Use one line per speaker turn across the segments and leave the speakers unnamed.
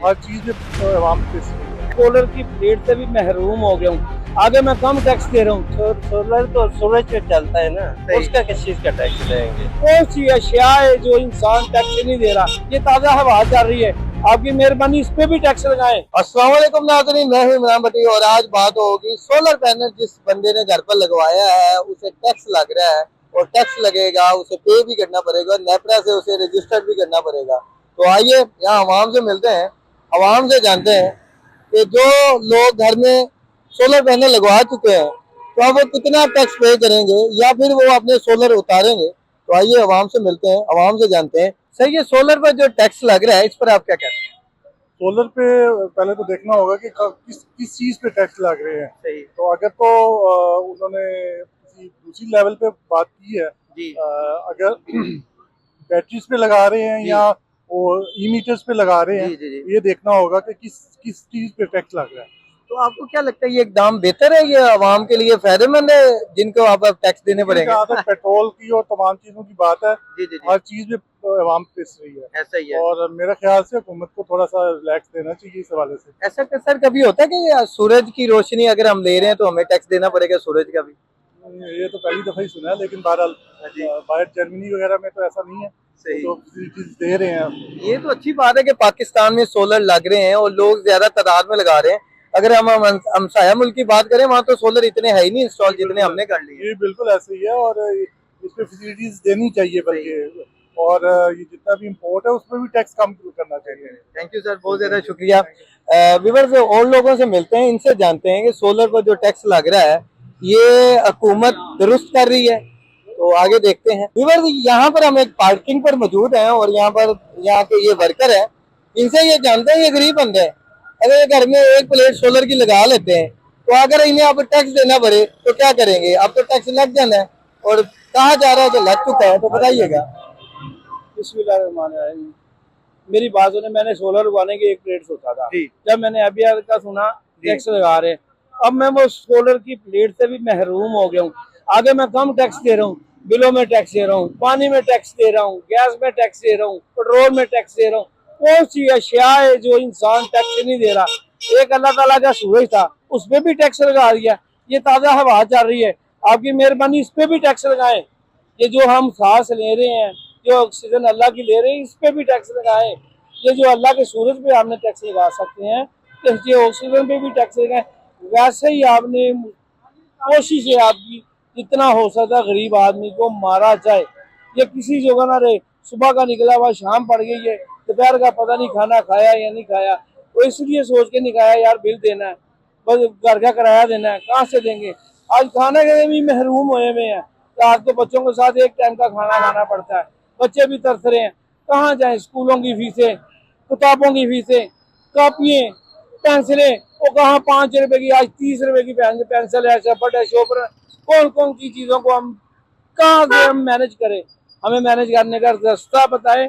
हर चीज़ में आवाम पे
सोलर की प्लेट से भी महरूम हो गया हूँ। आगे मैं कम टैक्स दे रहा हूँ।
सोलर तो सूरज पे चलता है ना,
सही।
उसका किस चीज का टैक्स देंगे?
कौन सी अशिया है जो इंसान टैक्स नहीं दे रहा? ये ताज़ा हवा चल रही है, आपकी मेहरबानी इस पे भी टैक्स लगाएं।
अस्सलाम वालेकुम नाज़रीन, मैं हूं इमरान भट्टी और आज बात होगी सोलर पैनल जिस बंदे ने घर पर लगवाया है उसे टैक्स लग रहा है और टैक्स लगेगा, उसे पे भी करना पड़ेगा, नेपरा से उसे रजिस्टर भी करना पड़ेगा। तो आइए यहाँ आवाम से मिलते हैं, आवाम से जानते हैं कि जो लोग घर में सोलर पैनल लगवा चुके हैं तो अब वो कितना टैक्स पे करेंगे या फिर वो अपने सोलर उतारेंगे। तो आइए आवाम से मिलते हैं, आवाम से जानते हैं। सर, ये सोलर पर जो टैक्स लग रहा है इस पर आप क्या कहते हैं?
सोलर पे पहले तो देखना होगा कि किस किस चीज़ पे टैक्स लग रहे हैं।
सही
तो अगर तो उन्होंने किसी दूसरी लेवल पे बात की है,
जी
अगर बैटरीज पे लगा रहे हैं
जी
या वो ई मीटर्स पे लगा रहे हैं,
जी जी जी।
ये देखना होगा कि किस किस चीज़ पे टैक्स लग रहा है।
तो आपको क्या लगता है ये एकदम बेहतर है, ये आवाम के लिए फायदेमंद है जिनको आप अब टैक्स देने पड़ेंगे?
जहाँ तक पेट्रोल की और तमाम चीज़ों की बात है,
जी जी जी,
हर चीज़ में आवाम पिस रही है
ऐसा ही है।
और मेरा ख्याल से हुकूमत को थोड़ा सा रिलैक्स देना चाहिए इस हवाले से।
ऐसा सर कभी होता है कि ये सूरज की रोशनी अगर हम ले रहे हैं तो हमें टैक्स देना पड़ेगा सूरज का भी?
ये तो पहली दफा ही सुना है, लेकिन बहरहाल बाहर जर्मनी वगैरह में तो ऐसा नहीं है।
सही।
तो फैसिलिटीज दे रहे हैं।
ये तो अच्छी बात है कि पाकिस्तान में सोलर लग रहे हैं और लोग ज्यादा तादाद में लगा रहे हैं। अगर हम हमसाया मुल्क की बात करें वहाँ तो सोलर इतने है ही नहीं इंस्टॉल जितने हमने कर लिए।
ये बिल्कुल ऐसे ही है और इस पे फैसिलिटीज देनी चाहिए बल्कि, और ये जितना भी इम्पोर्ट है उसमें भी टैक्स कम करना चाहिए।
थैंक यू सर, बहुत ज्यादा शुक्रिया। व्यूअर्स और लोगों से मिलते हैं, इनसे जानते हैं कि सोलर पर जो टैक्स लग रहा है ये हुकूमत दुरुस्त कर रही है। तो आगे देखते हैं। व्यूअर्स, यहाँ पर हम एक पार्किंग पर मौजूद हैं और यहाँ के ये वर्कर हैं, इनसे ये जानते हैं, ये गरीब बंदे हैं, अगर ये घर में एक प्लेट सोलर की लगा लेते हैं तो अगर इन्हें अब टैक्स देना पड़े तो क्या करेंगे? अब तो टैक्स लग जाना है और कहा जा रहा है कि लग चुका है, तो बताइएगा।
बिस्मिल्लाहिर्रहमानिर्रहीम। मेरी बात सुने, मैंने सोलर लगवाने की एक प्लेट सोचा था।
जी।
जब मैंने अभी का सुना टैक्स लगा रहे, अब मैं वो सोलर की प्लेट से भी महरूम हो गया हूँ। आगे मैं कम टैक्स दे रहा हूँ, बिलों में टैक्स दे रहा हूँ, पानी में टैक्स दे रहा हूँ, गैस में टैक्स दे रहा हूँ, पेट्रोल में टैक्स दे रहा हूँ। कौन सी अशिया है जो इंसान टैक्स नहीं दे रहा? एक अल्लाह ताला का सूरज था, उस पर भी टैक्स लगा दिया। ये ताज़ा हवा चल रही है, आपकी मेहरबानी इस पे भी टैक्स लगाएं। ये जो हम सांस ले रहे हैं, जो ऑक्सीजन अल्लाह की ले रहे हैं, इस पे भी टैक्स लगाएं। ये जो अल्लाह के सूरज पे आपने टैक्स लगा सकते हैं, तो ये ऑक्सीजन पे भी टैक्स लगाएं। वैसे ही आपने कोशिश है आपकी, जितना हो सकता गरीब आदमी को मारा जाए, ये किसी जगह ना रहे। सुबह का निकला हुआ शाम पड़ गई है, दोपहर का पता नहीं खाना खाया या नहीं खाया, तो इसलिए सोच के नहीं खाया यार बिल देना है, बस घर का किराया देना है, कहाँ से देंगे? आज खाने के भी महरूम हुए हुए हैं। तो आज तो बच्चों के साथ एक टाइम का खाना खाना पड़ता है, बच्चे भी तरस रहे हैं, कहाँ जाएं? स्कूलों की फीसें, किताबों की फीसें, कापियाँ, पेंसिलें, वो कहाँ 5 रुपए की, आज 30 रुपए की पेंसिल है, शपट है, शोपर है। कौन कौन सी चीजों को हम कहाँ से हम मैनेज करें? हमें मैनेज करने का रास्ता बताए।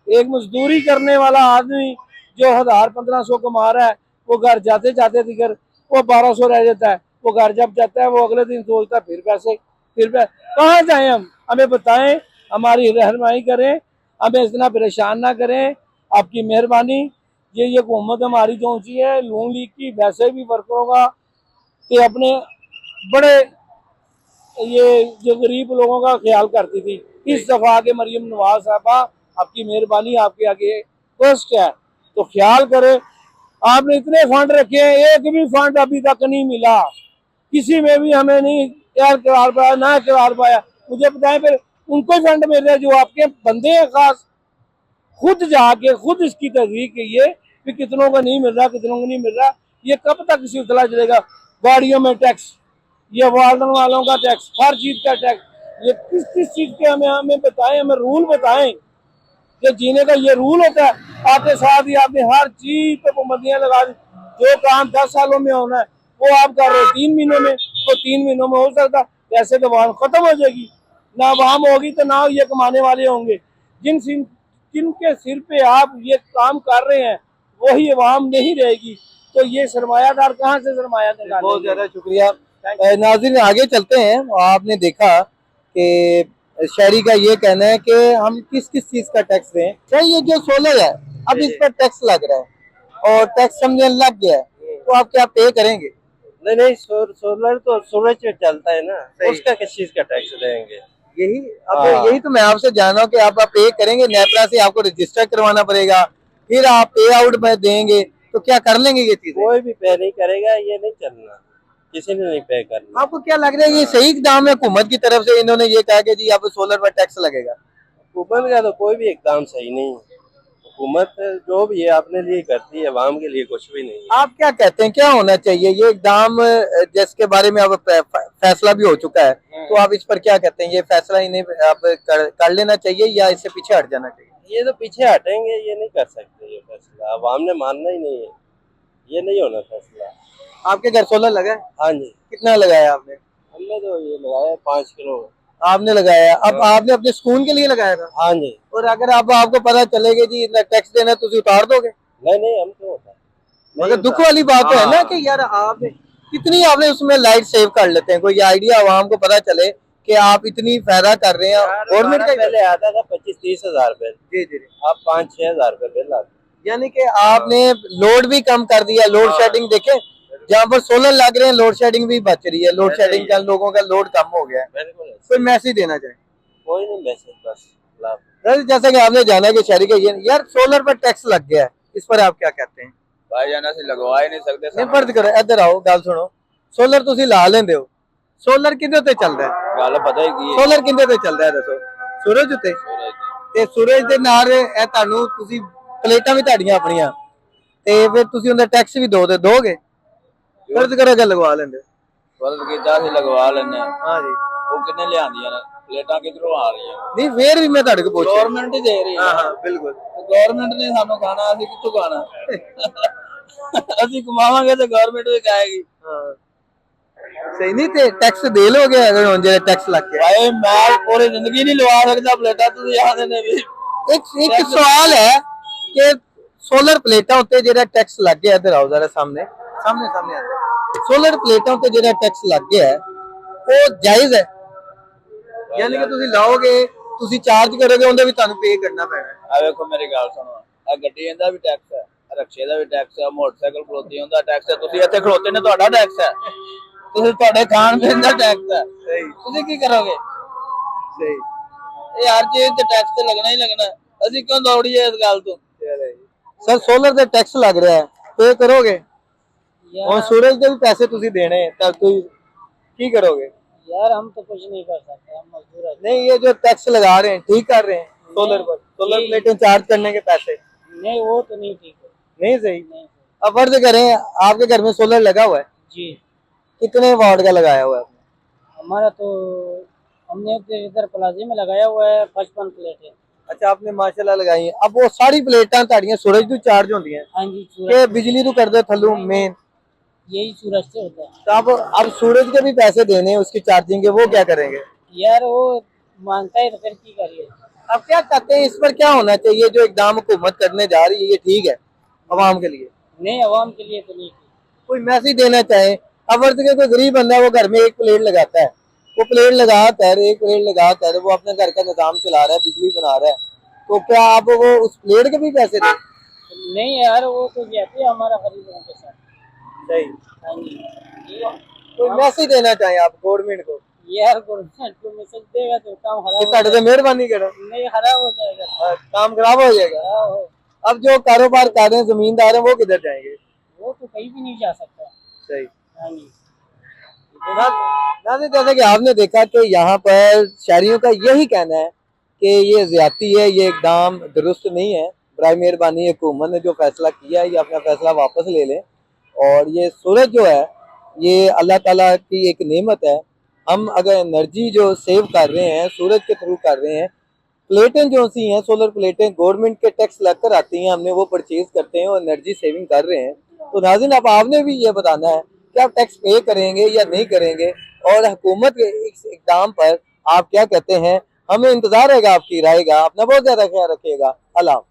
एक मजदूरी करने वाला आदमी जो 1000-1500 कमा रहा है, वो घर जाते जाते दिगर वो 1200 रह जाता है। वो घर जब जाता है वो अगले दिन सोचता है फिर पैसे, कहाँ जाए हम? हमें बताएं, हमारी रहनुमाई करें, हमें इतना परेशान ना करें। आपकी मेहरबानी। ये हुकूमत हमारी जो ऊँची है, नून लीग की, वैसे भी वर्करों का कि अपने बड़े ये जो गरीब लोगों का ख्याल करती थी। इस दफा के मरियम नवाज साहबा, आपकी मेहरबानी, आपके आगे रिक्वेस्ट है तो ख्याल करे। आपने इतने फंड रखे हैं, एक भी फंड अभी तक नहीं मिला, किसी में भी हमें नहीं तैयार करार पाया, ना करार पाया। मुझे बताएं फिर उनको ही फंड मिल रहे हैं जो आपके बंदे हैं खास। खुद जाके खुद इसकी तहरीक कीजिए कि कितनों को नहीं मिल रहा, कितनों को नहीं मिल रहा। ये कब तक सिलसिला चलेगा? गाड़ियों में टैक्स, ये वार्डन वालों का टैक्स, हर चीज का टैक्स, ये किस किस चीज के हमें बताएं, हमें रूल बताएं कि जीने का ये रूल होता है। आपके साथ ही आपने हर चीज पे पाबंदियां लगा दी। जो काम 10 सालों में होना है वो आप कर रहे हो 3 महीनों में, तो 3 महीनों में हो सकता, पैसे तो वाहन खत्म हो जाएगी, ना वाहन होगी तो ना ये कमाने वाले होंगे। जिनके सिर पे आप ये काम कर रहे हैं वही अवाम नहीं रहेगी, तो ये सरमायादार कहाँ से सरमाया निकालेंगे?
बहुत ज्यादा शुक्रिया। नाज़रीन आगे चलते हैं। आपने देखा कि शहरी का ये कहना है कि हम किस किस चीज का टैक्स दें। सर, ये जो सोलर है अब इस पर टैक्स लग रहा है, और टैक्स समझने लग गया है, तो आप क्या पे करेंगे?
नहीं नहीं, सोलर तो सूरज पे चलता है ना,
सही।
उसका किस चीज का टैक्स देंगे?
यही अब
हाँ।
यही तो मैं आपसे जान रहा हूँ कि आप पे करेंगे, नेपरा से आपको रजिस्टर करवाना पड़ेगा, फिर आप पे आउट में देंगे, तो क्या कर लेंगे ये चीजें?
कोई भी पे नहीं करेगा, ये नहीं चलना, किसी ने नहीं पे करना।
आपको क्या लग रहा है ये सही इकदाम है हुकूमत की तरफ से? इन्होंने ये कहा कि जी आप सोलर पर टैक्स लगेगा।
हुकूमत का तो कोई भी एकदम सही नहीं है। हुकूमत जो भी है अपने लिए करती है, आवाम के लिए कुछ भी नहीं है।
आप क्या कहते हैं क्या होना चाहिए ये इकदाम, जिसके बारे में अब फैसला भी हो चुका है, तो आप इस पर क्या कहते हैं? ये फैसला इन्हें अब कर लेना चाहिए या इससे पीछे हट जाना चाहिए?
ये तो पीछे हटेंगे, ये नहीं कर सकते, ये फैसला आवाम ने मानना ही नहीं है, ये नहीं होना फैसला।
आपके घर सोलर लगा है?
हाँ जी,
कितना लगाया आपने?
हमने तो ये लगाया 5 किलो।
आपने लगाया, अब आपने अपने सुकून के लिए लगाया था?
हाँ जी।
और अगर अब आपको पता चलेगा जी इतना टैक्स देना है, तो उसे उतार दोगे?
नहीं नहीं, हम क्यों होता
मगर दुख वाली बात तो है ना कि यार आपने कितनी आपने उसमें लाइट सेव कर लेते हैं, कोई आइडिया आवाम को पता चले कि आप इतनी फायदा कर रहे हैं गवर्नमेंट का।
पहले आता था 25-30 हजार बिल,
जी जी,
अब 5-6 हजार बिल आता है।
यानी कि आपने लोड भी कम कर दिया, लोड शेडिंग देखे जहाँ पर सोलर लग रहे हैं लोड शेडिंग भी बच रही है, लोड शेडिंग का लोगों का लोड कम हो गया है।
बिल्कुल ऐसे।
कोई मैसेज देना चाहे?
कोई नहीं मैसेज, बस लाभ।
सर जैसा कि आपने जाना कि शहरी का ये यार सोलर पर टैक्स लग गया है, इस पर आप क्या कहते हैं?
भाई जाना से लगवा ही नहीं सकते।
नहीं फर्ज करो, इधर आओ गल सुनो, सोलर तुसी ला लेंदे हो, सोलर किंदे ते चलदा है?
गल पता ही की है।
सोलर किंदे ते चलदा है दसो? सूरज उत्ते। ਤੇ ਸੂਰਜ ਦੇ ਨਾਲ ਇਹ ਤੁਹਾਨੂੰ ਤੁਸੀਂ ਪਲੇਟਾਂ ਵੀ ਤੁਹਾਡੀਆਂ ਆਪਣੀਆਂ ਤੇ ਫਿਰ ਤੁਸੀਂ ਉਹਦਾ ਟੈਕਸ ਵੀ ਦੋਗੇ? ਫਰਜ਼ ਕਰੋ ਕਿ ਲਗਵਾ ਲੈਂਦੇ?
फर्ज किया से लगवा लेने।
हाँ जी।
वो कितने ले आंदियां ने प्लेटां किधरों आ रही हैं?
ਨਹੀਂ ਫੇਰ ਵੀ ਮੈਂ ਤੁਹਾਡੇ ਕੋਲ ਪੁੱਛ ਰਿਹਾ।
गवर्नमेंट ही दे रही है।
ਹਾਂ ਬਿਲਕੁਲ।
गवर्नमेंट ने सानू खाना, ਅਸੀਂ ਕਿੱਥੋਂ ਖਾਣਾ? ਅਸੀਂ ਕਮਾਵਾਂਗੇ ਤੇ ਗਵਰਨਮੈਂਟ ਵੀ ਖਾਏਗੀ।
ਹਾਂ ਸਹੀ ਨਹੀਂ ਤੇ ਟੈਕਸ ਦੇ ਲੋਗੇ ਅਗਰ ਹੁਣ ਜਿਹੜਾ ਟੈਕਸ ਲੱਗ ਗਿਆ?
भाई मैं पूरी जिंदगी नहीं लवा सकता प्लेटां, ਤੁਸੀਂ ਆਦੇ ਨੇ ਵੀ।
ਇੱਕ ਸਵਾਲ ਹੈ ਕਿ ਸੋਲਰ ਪਲੇਟਾਂ ਉੱਤੇ ਜਿਹੜਾ ਟੈਕਸ ਲੱਗ ਗਿਆ, ਇਧਰ ਆਓ ਜ਼ਰਾ ਸਾਹਮਣੇ ਸਾਹਮਣੇ ਆਓ। ਸੋਲਰ ਪਲੇਟਾਂ ਉੱਤੇ ਜਿਹੜਾ ਟੈਕਸ ਲੱਗ ਗਿਆ ਹੈ ਉਹ ਜਾਇਜ਼ ਹੈ? ਯਾਨੀ ਕਿ ਤੁਸੀਂ ਲਾਓਗੇ, ਤੁਸੀਂ ਚਾਰਜ ਕਰੋਗੇ, ਉਹਦੇ ਵੀ ਤੁਹਾਨੂੰ ਪੇ ਕਰਨਾ ਪੈਣਾ ਹੈ।
ਆ ਵੇਖੋ ਮੇਰੀ ਗੱਲ ਸੁਣੋ, ਆ ਗੱਡੀਆਂ ਦਾ ਵੀ ਟੈਕਸ ਹੈ, ਰਕਸ਼ੇ ਦਾ ਵੀ ਟੈਕਸ ਹੈ, ਮੋਟਰਸਾਈਕਲ ਖਲੋਤੀ ਹੁੰਦਾ ਟੈਕਸ ਹੈ, ਤੁਸੀਂ ਇੱਥੇ ਖਲੋਤੇ ਨੇ ਤੁਹਾਡਾ ਟੈਕਸ ਹੈ, ਤੁਸੀਂ ਤੁਹਾਡੇ ਖਾਣ ਪੀਣ ਦਾ ਟੈਕਸ ਹੈ, ਤੁਸੀਂ ਕੀ ਕਰੋਗੇ?
ਸਹੀ।
ਇਹ ਹਰ ਚੀਜ਼ ਤੇ ਟੈਕਸ ਤੇ ਲੱਗਣਾ ਹੀ ਲੱਗਣਾ, ਅਸੀਂ ਕਿਉਂ ਦੌੜੀਏ ਇਸ ਗੱਲ ਤੋਂ?
ਸਰ ਸੋਲਰ ਤੇ ਟੈਕਸ ਲੱਗ ਰਿਹਾ ਹੈ, ਪੇ ਕਰੋਗੇ? और सूरज के भी पैसे तुसी देने हैं, तब तुम की करोगे?
यार हम तो कुछ नहीं कर सकते, हम मजदूर हैं।
नहीं ये जो टैक्स लगा रहे हैं ठीक कर रहे हैं सोलर पर, सोलर प्लेटें चार्ज करने के पैसे
नहीं वो तो नहीं ठीक है।
नहीं सही।
नहीं।
अब फर्ज करें आपके घर में सोलर लगा हुआ है,
जी
कितने वाट का लगाया हुआ है आपने?
हमारा तो हमने तो इधर प्लाजे में लगाया हुआ है 55 प्लेटें।
अच्छा आपने माशाल्लाह लगाई हैं। अब वो सारी प्लेटां ताड़ियां सूरज तो चार्ज होंदी हैं
हाँ जी,
कि
सूरज
बिजली तो कर दे थल्लू मेन?
यही सूरज से होता है।
तो अब सूरज के भी पैसे देने हैं उसकी चार्जिंग के, वो क्या करेंगे?
यार वो मांगता है तो फिर की करिए।
अब क्या कहते हैं इस पर क्या होना चाहिए? जो एकदम हुकूमत करने जा रही है ये ठीक है अवाम के लिए?
नहीं अवाम के लिए तो नहीं ठीक।
कोई मैसेज देना चाहे? अब वर्ष के कोई गरीब बंदा है वो घर में एक प्लेट लगाता है, वो प्लेट लगा कर एक प्लेट लगा कर वो अपने घर का निजाम चला रहा है, बिजली बना रहा है, तो क्या आप वो उस प्लेट के भी पैसे दें?
नहीं यार वो तो जाते है हमारा गरीबों के साथ।
सही।
हाँ जी।
कोई मैसेज देना चाहे आप गवर्नमेंट को?
यार गवर्नमेंट को मैसेज देगा तो काम
कि
खराब हो
ताड़े से मेहरबानी करो,
जाएगा। नहीं खराब हो जाएगा।
काम खराब हो जाएगा।
हाँ,
अब जो कारोबार कर रहे हैं जमींदार हैं वो किधर जाएंगे?
वो तो कहीं भी नहीं जा सकता।
सही।
हाँ जी।
नाज़रीन जैसा कि आपने देखा कि यहाँ पर शहरियों का यही कहना है कि ये ज्यादती है, ये एकदम दुरुस्त नहीं है। बराए मेहरबानी हुकूमत ने जो फैसला किया है ये अपना फैसला वापस ले लें। और ये सूरज जो है ये अल्लाह ताला की एक नेमत है। हम अगर एनर्जी जो सेव कर रहे हैं सूरज के थ्रू कर रहे हैं, प्लेटें जो सी हैं सोलर प्लेटें गवर्नमेंट के टैक्स लगकर आती हैं, हमने वो परचेज करते हैं और एनर्जी सेविंग कर रहे हैं। तो नाज़रीन अब आपने भी ये बताना है कि आप टैक्स पे करेंगे या नहीं करेंगे, और हुकूमत के इस इक़दाम पर आप क्या कहते हैं। हमें इंतजार रहेगा आपकी राय का। अपना बहुत ज़्यादा ख्याल रखिएगा। अल्लाह।